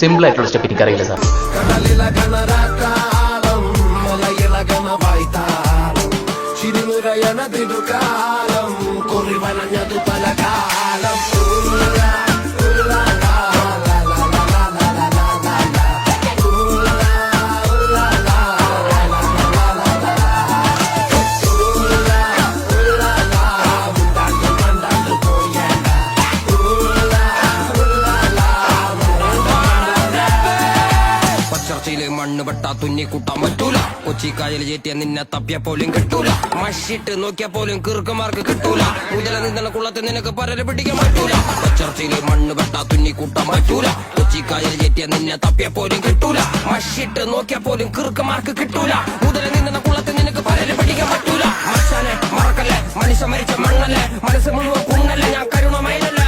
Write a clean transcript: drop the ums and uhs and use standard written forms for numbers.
Simple ആയിട്ടുള്ള step എനിക്കറിയില്ല sir. മണ്ണ് പെട്ടാ തുന്നി കൂട്ടാൻ പറ്റൂല. കൊച്ചിക്കായൽ ചേറ്റിയ നിന്നെ തപ്പിയ പോലും കിട്ടൂല. മഷിട്ട് നോക്കിയ പോലും കീർക്കമാർക്ക് കിട്ടൂല. മുതല നിന്ന കുളത്ത് നിനക്ക് പരരെ പിടിക്കാൻ പറ്റൂല. ചർച്ചയില് മണ്ണ് പെട്ടാ തുന്നി കൂട്ടാൻ പറ്റൂല. കൊച്ചിക്കായൽ ചേറ്റിയ നിന്നെ തപ്പിയ പോലും കിട്ടൂല. മഷിട്ട് നോക്കിയ പോലും കീർക്കമാർക്ക് കിട്ടൂല. മുതല നിന്ന കുളത്ത് നിനക്ക് പരരെ പിടിക്കാൻ പറ്റൂല. മനുഷ്യനെ മറക്കല്ലേ, മനുഷ്യ മരിച്ച മണ്ണല്ലേ, മനസ്സ് മുഴുവൻ കുണ്ണല്ലേ, ഞാൻ കരുണമയിലല്ലേ.